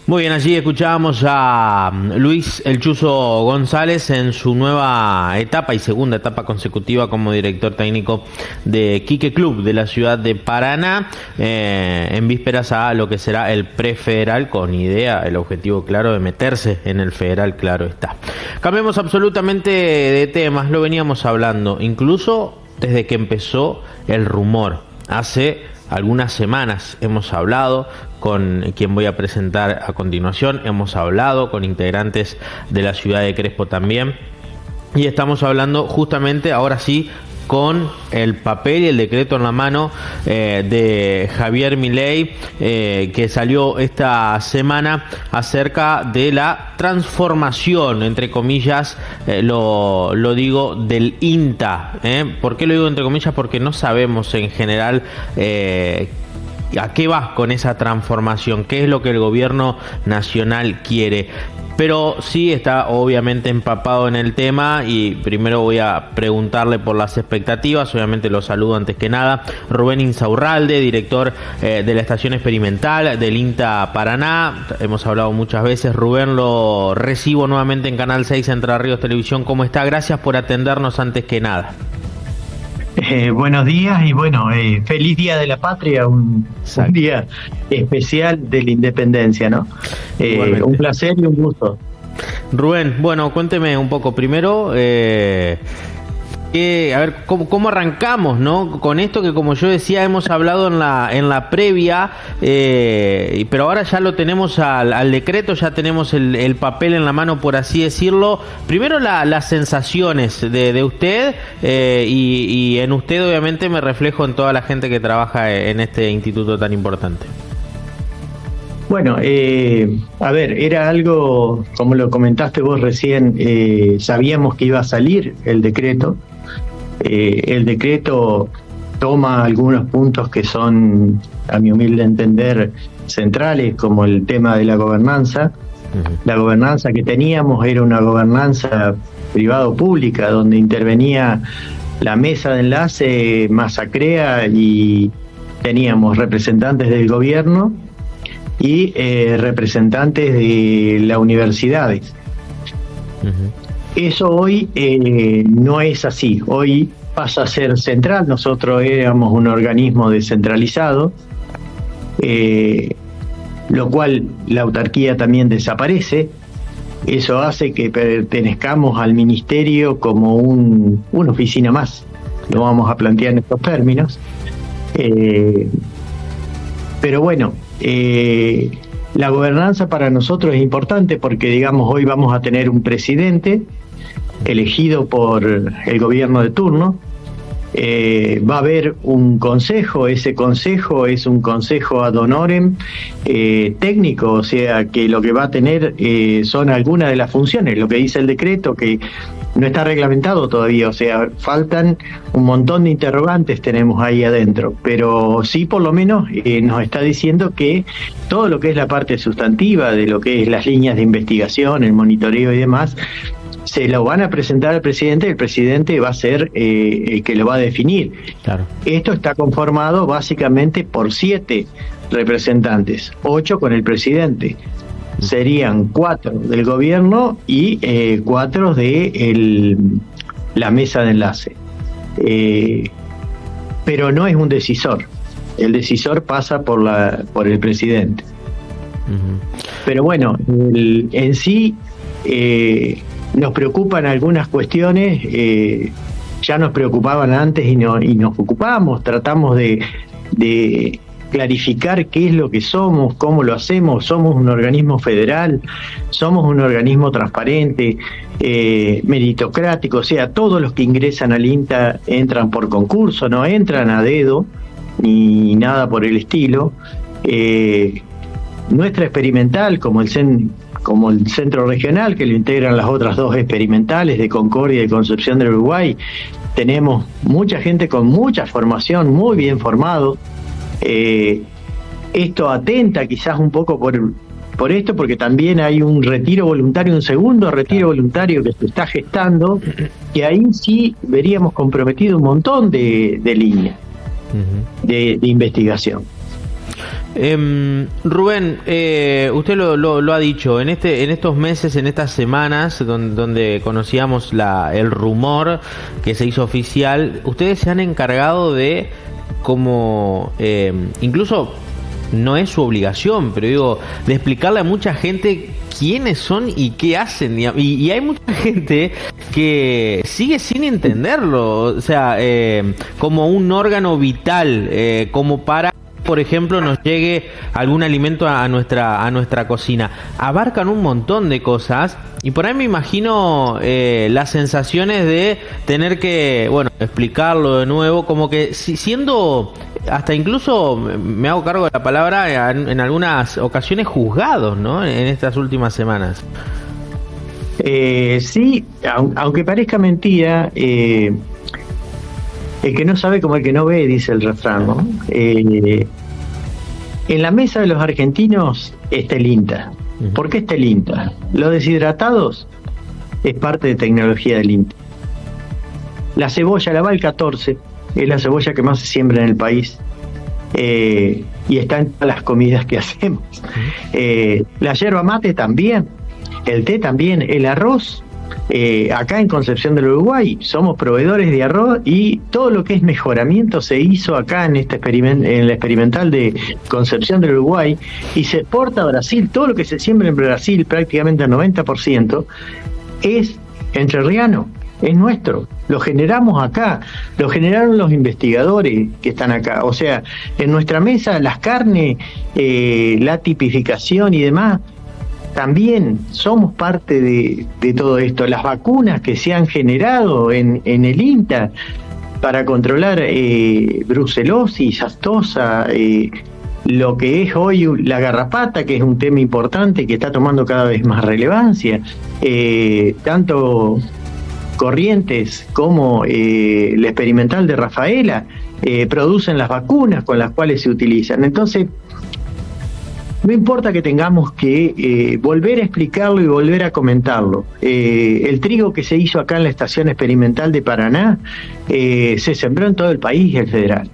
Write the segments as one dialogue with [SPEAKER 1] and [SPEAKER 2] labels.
[SPEAKER 1] Muy bien, allí escuchábamos a Luis El Chuzo González en su nueva etapa y segunda etapa consecutiva como director técnico de Quique Club de la ciudad de Paraná, en vísperas a lo que será el prefederal, con el objetivo claro de meterse en el federal, claro está. Cambiemos absolutamente de temas, lo veníamos hablando, incluso desde que empezó el rumor, hace algunas semanas hemos hablado con quien voy a presentar a continuación, hemos hablado con integrantes de la ciudad de Crespo también, y estamos hablando justamente ahora sí con el papel y el decreto en la mano de Javier Milei, que salió esta semana acerca de la transformación, entre comillas, lo digo, del INTA. ¿Por qué lo digo entre comillas? Porque no sabemos en general a qué va con esa transformación, qué es lo que el gobierno nacional quiere. Pero sí está obviamente empapado en el tema y primero voy a preguntarle por las expectativas. Obviamente lo saludo antes que nada. Rubén Insaurralde, director de la estación experimental del INTA Paraná. Hemos hablado muchas veces. Rubén, lo recibo nuevamente en Canal 6 Entre Ríos Televisión. ¿Cómo está? Gracias por atendernos antes que nada.
[SPEAKER 2] Buenos días y bueno, feliz Día de la Patria, un día especial de la independencia, ¿no? Un placer y un gusto.
[SPEAKER 1] Rubén, bueno, cuénteme un poco primero, a ver, ¿cómo arrancamos, ¿no? Con esto que, como yo decía, hemos hablado en la previa, pero ahora ya lo tenemos al decreto, ya tenemos el papel en la mano, por así decirlo. Primero las sensaciones de usted, y en usted obviamente me reflejo en toda la gente que trabaja en este instituto tan importante.
[SPEAKER 2] Bueno, a ver, era algo, como lo comentaste vos recién, sabíamos que iba a salir el decreto. El decreto toma algunos puntos que son, a mi humilde entender, centrales, como el tema de la gobernanza. La gobernanza que teníamos era una gobernanza privado-pública, donde intervenía la mesa de enlace Masacrea y teníamos representantes del gobierno y representantes de las universidades. Eso hoy no es así, hoy pasa a ser central. Nosotros éramos un organismo descentralizado, lo cual la autarquía también desaparece. Eso hace que pertenezcamos al ministerio como una oficina más, lo vamos a plantear en estos términos. Pero bueno, la gobernanza para nosotros es importante porque, digamos, hoy vamos a tener un presidente elegido por el gobierno de turno. Va a haber un consejo, ese consejo es un consejo ad honorem técnico, o sea que lo que va a tener son algunas de las funciones, lo que dice el decreto, que no está reglamentado todavía, o sea, faltan un montón de interrogantes tenemos ahí adentro, pero sí por lo menos nos está diciendo que todo lo que es la parte sustantiva de lo que es las líneas de investigación, el monitoreo y demás, se lo van a presentar al presidente, el presidente va a ser el que lo va a definir. Claro. Esto está conformado básicamente por 7 representantes, 8 con el presidente. Serían 4 del gobierno y 4 de la mesa de enlace. Pero no es un decisor. El decisor pasa por el presidente. Pero bueno, en sí nos preocupan algunas cuestiones, ya nos preocupaban antes y nos ocupamos, tratamos de clarificar qué es lo que somos, cómo lo hacemos. Somos un organismo federal, somos un organismo transparente, meritocrático, o sea, todos los que ingresan al INTA entran por concurso, no entran a dedo ni nada por el estilo. Nuestra experimental, como el centro regional, que lo integran las otras 2 experimentales de Concordia y de Concepción del Uruguay, tenemos mucha gente con mucha formación, muy bien formado. Esto atenta quizás un poco por esto, porque también hay un retiro voluntario, un segundo retiro voluntario que se está gestando, que ahí sí veríamos comprometido un montón de líneas de investigación.
[SPEAKER 1] Rubén, usted lo ha dicho, en estos meses, en estas semanas donde conocíamos el rumor que se hizo oficial, ustedes se han encargado de incluso no es su obligación, pero digo, de explicarle a mucha gente quiénes son y qué hacen, y hay mucha gente que sigue sin entenderlo, o sea, como un órgano vital, como para, por ejemplo, nos llegue algún alimento a nuestra cocina. Abarcan un montón de cosas y por ahí me imagino las sensaciones de tener que, explicarlo de nuevo, como que siendo, hasta incluso me hago cargo de la palabra, en algunas ocasiones juzgados, ¿no? En estas últimas semanas.
[SPEAKER 2] Sí, aunque parezca mentira, el que no sabe como el que no ve, dice el refrán, ¿no? En la mesa de los argentinos está el INTA. ¿Por qué está el INTA? Los deshidratados es parte de tecnología del INTA. La cebolla, la Val 14, es la cebolla que más se siembra en el país, y está en todas las comidas que hacemos. La yerba mate también, el té también, el arroz. Acá en Concepción del Uruguay somos proveedores de arroz y todo lo que es mejoramiento se hizo acá en en la experimental de Concepción del Uruguay y se exporta a Brasil. Todo lo que se siembra en Brasil, prácticamente el 90%, es entrerriano, es nuestro. Lo generamos acá, lo generaron los investigadores que están acá. O sea, en nuestra mesa las carnes, la tipificación y demás, también somos parte de todo esto. Las vacunas que se han generado en el INTA para controlar brucelosis, aftosa, lo que es hoy la garrapata, que es un tema importante que está tomando cada vez más relevancia, tanto Corrientes como la experimental de Rafaela producen las vacunas con las cuales se utilizan. Entonces, no importa que tengamos que volver a explicarlo y volver a comentarlo. El trigo que se hizo acá en la estación experimental de Paraná se sembró en todo el país, el federal.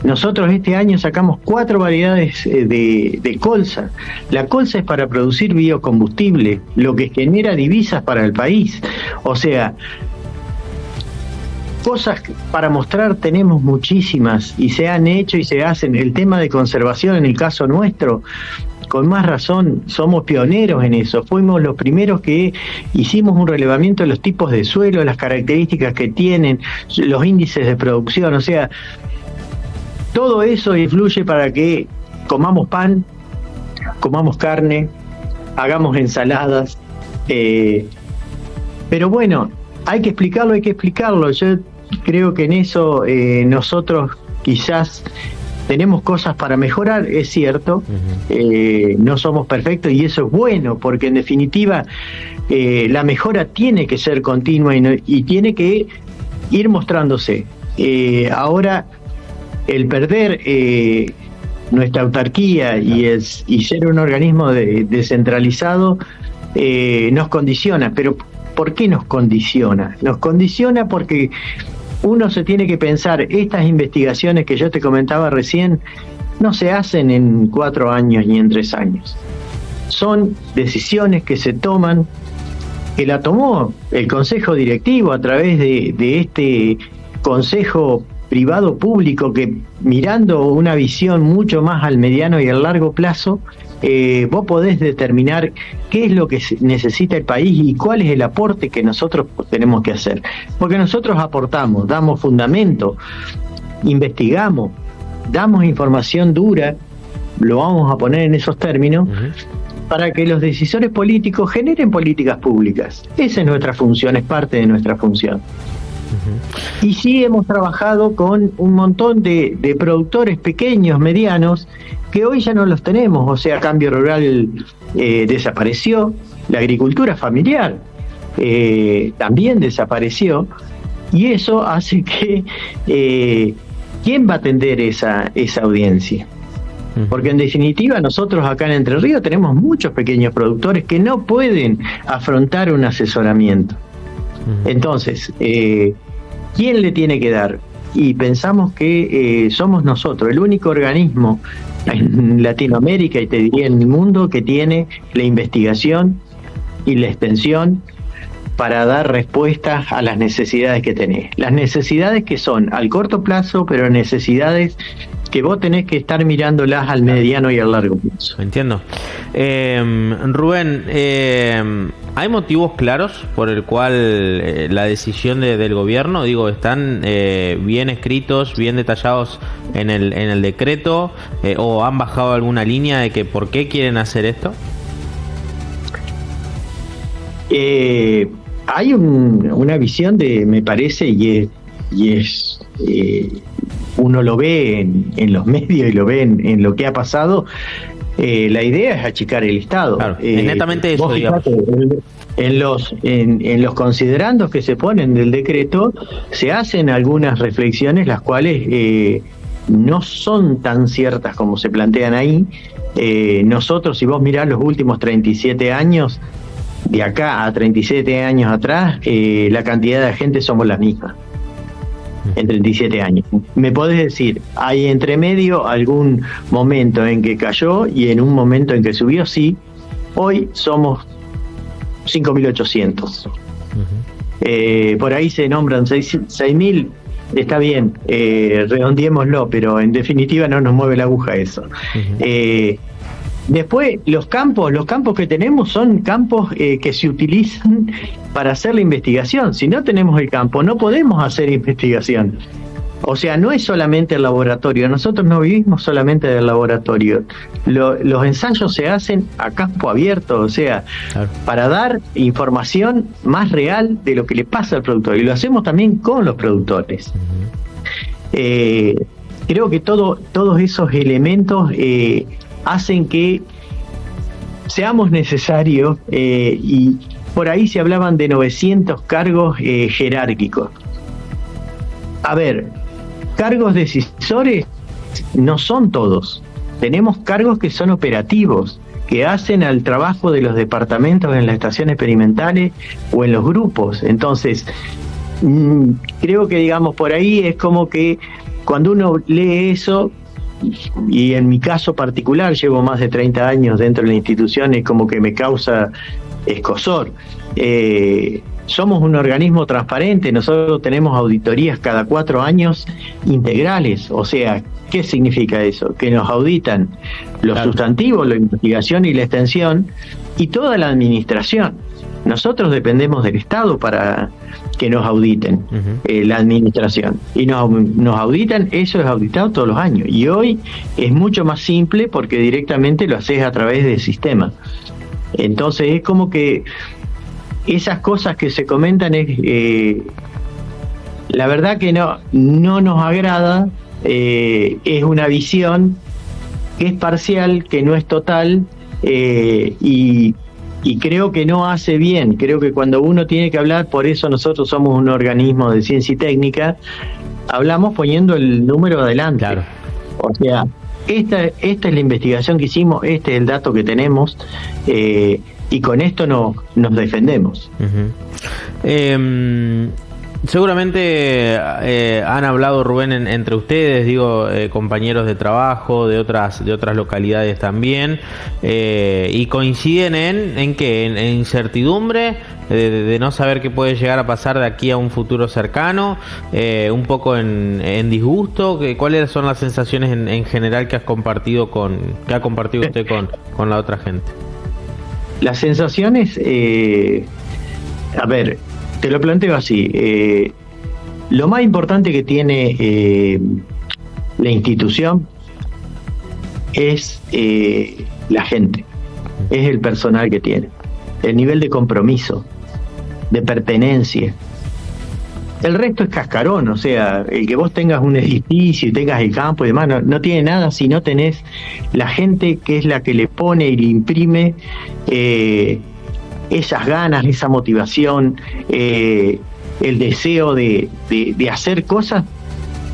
[SPEAKER 2] Nosotros este año sacamos 4 variedades de colza. La colza es para producir biocombustible, lo que genera divisas para el país. O sea, cosas para mostrar tenemos muchísimas y se han hecho y se hacen. El tema de conservación, en el caso nuestro, con más razón, somos pioneros en eso. Fuimos los primeros que hicimos un relevamiento de los tipos de suelo, las características que tienen, los índices de producción. O sea, todo eso influye para que comamos pan, comamos carne, hagamos ensaladas. Pero bueno, hay que explicarlo. Yo creo que en eso nosotros quizás tenemos cosas para mejorar, es cierto. No somos perfectos y eso es bueno, porque en definitiva la mejora tiene que ser continua y tiene que ir mostrándose. Ahora, el perder nuestra autarquía y ser un organismo descentralizado nos condiciona, pero ¿por qué nos condiciona? Nos condiciona porque uno se tiene que pensar, estas investigaciones que yo te comentaba recién, no se hacen en 4 años ni en 3 años. Son decisiones que se toman, que la tomó el Consejo Directivo a través de este Consejo Privado Público, que mirando una visión mucho más al mediano y al largo plazo, vos podés determinar qué es lo que necesita el país y cuál es el aporte que nosotros tenemos que hacer. Porque nosotros aportamos, damos fundamento, investigamos, damos información dura, lo vamos a poner en esos términos, para que los decisores políticos generen políticas públicas. Esa es nuestra función, es parte de nuestra función. Y sí hemos trabajado con un montón de productores pequeños, medianos, que hoy ya no los tenemos. O sea, Cambio Rural desapareció, la agricultura familiar también desapareció, y eso hace que ¿quién va a atender esa audiencia? Porque en definitiva nosotros acá en Entre Ríos tenemos muchos pequeños productores que no pueden afrontar un asesoramiento. Entonces, ¿quién le tiene que dar? Y pensamos que somos nosotros, el único organismo en Latinoamérica y te diría en el mundo que tiene la investigación y la extensión para dar respuestas a las necesidades que tenés. Las necesidades que son al corto plazo, pero necesidades que vos tenés que estar mirándolas al mediano y al largo plazo.
[SPEAKER 1] Entiendo. Rubén, ¿hay motivos claros por el cual la decisión del gobierno, digo, están bien escritos, bien detallados en el decreto, o han bajado alguna línea de que por qué quieren hacer esto?
[SPEAKER 2] Hay una visión me parece, y es uno lo ve en los medios y lo ve en lo que ha pasado. La idea es achicar el Estado.
[SPEAKER 1] Claro, es netamente eso, digamos.
[SPEAKER 2] En los considerandos que se ponen del decreto se hacen algunas reflexiones, las cuales no son tan ciertas como se plantean ahí. Nosotros, si vos mirás los últimos 37 años, de acá a 37 años atrás, la cantidad de gente somos la misma. En 37 años. Me podés decir, hay entre medio algún momento en que cayó y en un momento en que subió, sí. Hoy somos 5.800. Por ahí se nombran 6.000, está bien, redondeémoslo, pero en definitiva no nos mueve la aguja eso. Después, los campos que tenemos son campos que se utilizan para hacer la investigación. Si no tenemos el campo, no podemos hacer investigación. O sea, no es solamente el laboratorio. Nosotros no vivimos solamente del laboratorio. Los ensayos se hacen a campo abierto, o sea, claro, para dar información más real de lo que le pasa al productor. Y lo hacemos también con los productores. Creo que todos esos elementos hacen que seamos necesarios, y por ahí se hablaban de 900 cargos jerárquicos. A ver, cargos decisores no son todos. Tenemos cargos que son operativos, que hacen al trabajo de los departamentos en las estaciones experimentales o en los grupos. Entonces, creo que, digamos, por ahí es como que cuando uno lee eso, y en mi caso particular, llevo más de 30 años dentro de la institución, es como que me causa escozor. Somos un organismo transparente, nosotros tenemos auditorías cada 4 años integrales. O sea, ¿qué significa eso? Que nos auditan los sustantivos, la investigación y la extensión, y toda la administración. Nosotros dependemos del Estado para que nos auditen, la administración, y nos auditan. Eso es auditado todos los años, y hoy es mucho más simple porque directamente lo haces a través del sistema. Entonces es como que esas cosas que se comentan la verdad que no nos agrada. Es una visión que es parcial, que no es total, y creo que no hace bien. Creo que cuando uno tiene que hablar, por eso nosotros somos un organismo de ciencia y técnica, hablamos poniendo el número adelante. Claro. O sea, esta es la investigación que hicimos, este es el dato que tenemos, y con esto nos defendemos.
[SPEAKER 1] Seguramente han hablado, Rubén, entre ustedes, digo, compañeros de trabajo de otras localidades también, y coinciden en que en incertidumbre de no saber qué puede llegar a pasar de aquí a un futuro cercano, un poco en disgusto. ¿Cuáles son las sensaciones en general que ha compartido usted con la otra gente?
[SPEAKER 2] Las sensaciones, a ver, te lo planteo así. Lo más importante que tiene la institución es la gente, es el personal que tiene, el nivel de compromiso, de pertenencia. El resto es cascarón. O sea, el que vos tengas un edificio y tengas el campo y demás, no tiene nada si no tenés la gente que es la que le pone y le imprime esas ganas, esa motivación, el deseo de hacer cosas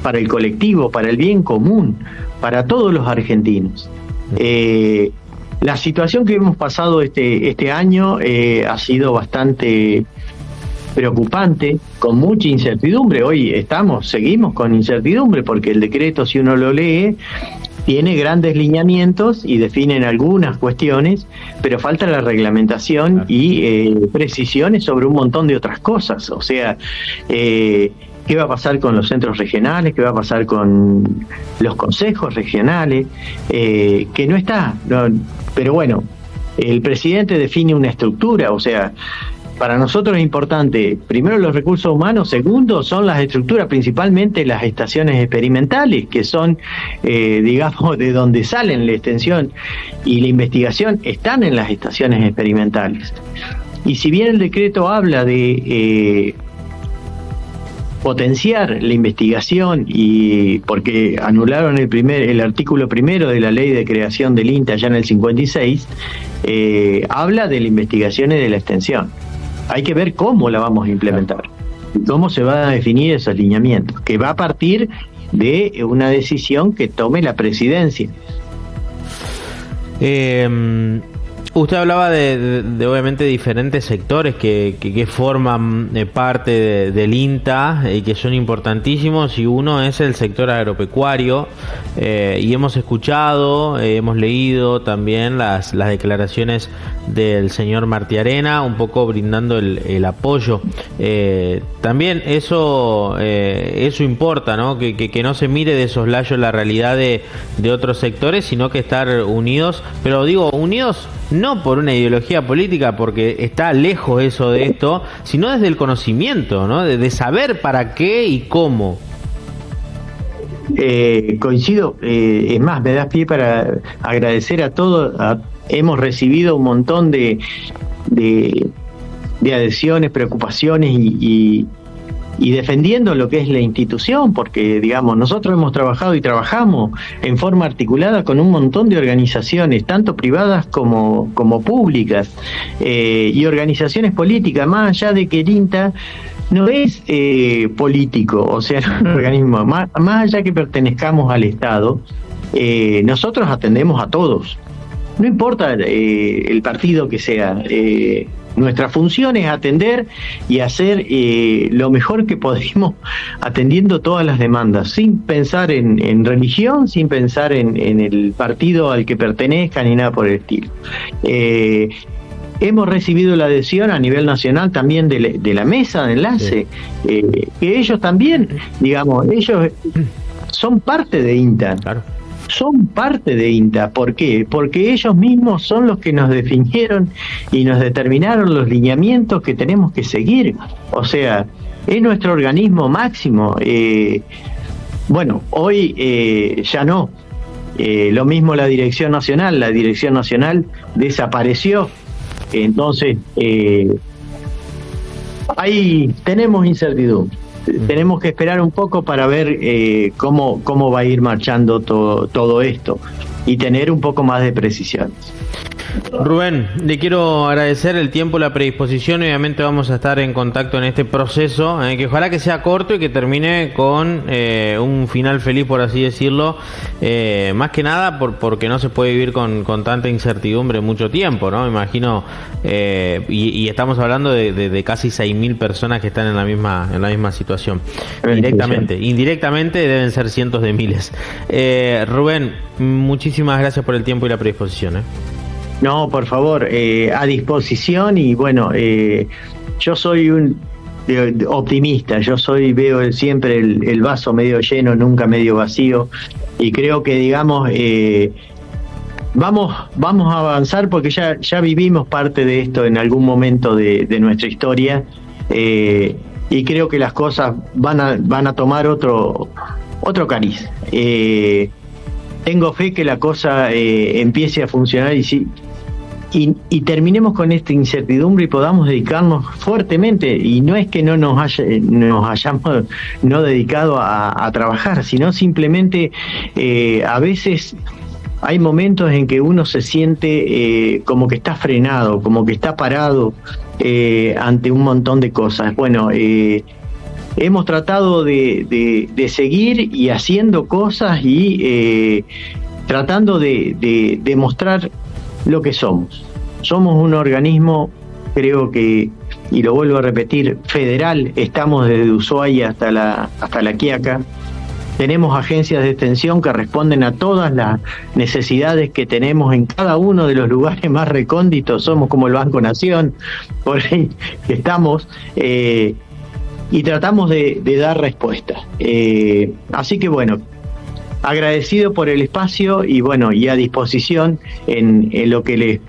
[SPEAKER 2] para el colectivo, para el bien común, para todos los argentinos. La situación que hemos pasado este año ha sido bastante preocupante, con mucha incertidumbre. Hoy seguimos con incertidumbre, porque el decreto, si uno lo lee, tiene grandes lineamientos y definen algunas cuestiones, pero falta la reglamentación y precisiones sobre un montón de otras cosas. O sea, ¿qué va a pasar con los centros regionales? ¿Qué va a pasar con los consejos regionales? Que no está, pero bueno, el presidente define una estructura, o sea, para nosotros es importante, primero, los recursos humanos, segundo, son las estructuras, principalmente las estaciones experimentales, que son, digamos, de donde salen la extensión y la investigación, están en las estaciones experimentales. Y si bien el decreto habla de potenciar la investigación, y porque anularon el artículo primero de la ley de creación del INTA ya en el 56, habla de la investigación y de la extensión. Hay que ver cómo la vamos a implementar, cómo se van a definir esos lineamientos, que va a partir de una decisión que tome la presidencia.
[SPEAKER 1] Usted hablaba de obviamente diferentes sectores que forman parte del INTA y que son importantísimos, y uno es el sector agropecuario, y hemos escuchado, hemos leído también las declaraciones del señor Martiarena, un poco brindando el apoyo. También eso importa, ¿no? Que no se mire de soslayo la realidad de otros sectores, sino que estar unidos, pero digo, unidos no por una ideología política, porque está lejos eso de esto, sino desde el conocimiento, ¿no? De saber para qué y cómo.
[SPEAKER 2] Coincido, es más, me das pie para agradecer a todos. Hemos recibido un montón de adhesiones, preocupaciones y defendiendo lo que es la institución, porque, digamos, nosotros hemos trabajado y trabajamos en forma articulada con un montón de organizaciones, tanto privadas como públicas, y organizaciones políticas, más allá de que el INTA no es político, o sea, un organismo, más allá que pertenezcamos al Estado, nosotros atendemos a todos, no importa el partido que sea. Nuestra función es atender y hacer lo mejor que podemos, atendiendo todas las demandas, sin pensar en religión, sin pensar en el partido al que pertenezca, ni nada por el estilo. Hemos recibido la adhesión a nivel nacional también de la mesa de enlace, que ellos también, digamos, ellos son parte de INTA. Claro. Son parte de INTA. ¿Por qué? Porque ellos mismos son los que nos definieron y nos determinaron los lineamientos que tenemos que seguir. O sea, es nuestro organismo máximo. Bueno, hoy ya no. Lo mismo la Dirección Nacional. La Dirección Nacional desapareció. Entonces, ahí tenemos incertidumbre. Tenemos que esperar un poco para ver cómo va a ir marchando todo esto y tener un poco más de precisiones.
[SPEAKER 1] Rubén, le quiero agradecer el tiempo, la predisposición. Obviamente vamos a estar en contacto en este proceso, que ojalá que sea corto y que termine con un final feliz, por así decirlo, más que nada porque no se puede vivir con tanta incertidumbre mucho tiempo, ¿no? Me imagino, y estamos hablando de casi 6.000 personas que están en la misma situación. Indirectamente deben ser cientos de miles. Rubén, muchísimas gracias por el tiempo y la predisposición.
[SPEAKER 2] No, por favor, a disposición. Y bueno, yo soy un optimista, veo siempre el vaso medio lleno, nunca medio vacío, y creo que, digamos, vamos a avanzar, porque ya vivimos parte de esto en algún momento de nuestra historia, y creo que las cosas van a tomar otro cariz. Tengo fe que la cosa empiece a funcionar y terminemos con esta incertidumbre y podamos dedicarnos fuertemente. Y no es que no nos hayamos no dedicado a trabajar, sino simplemente a veces hay momentos en que uno se siente como que está frenado, como que está parado ante un montón de cosas. Bueno, hemos tratado de seguir y haciendo cosas y tratando de demostrar lo que somos. Somos un organismo, creo que, y lo vuelvo a repetir, federal. Estamos desde Ushuaia hasta la Quiaca. Tenemos agencias de extensión que responden a todas las necesidades que tenemos en cada uno de los lugares más recónditos. Somos como el Banco Nación, por ahí estamos, y tratamos de dar respuesta. Así que bueno, agradecido por el espacio y bueno, y a disposición en lo que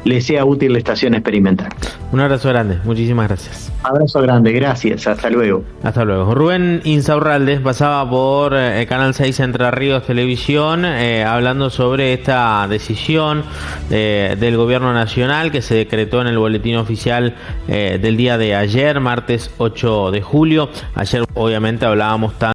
[SPEAKER 2] le sea útil la estación experimental.
[SPEAKER 1] Un abrazo grande, muchísimas gracias.
[SPEAKER 2] Abrazo grande, gracias, hasta luego.
[SPEAKER 1] Hasta luego. Rubén Insaurralde pasaba por Canal 6 Entre Ríos Televisión hablando sobre esta decisión del gobierno nacional que se decretó en el boletín oficial del día de ayer, martes 8 de julio. Ayer obviamente hablábamos tanto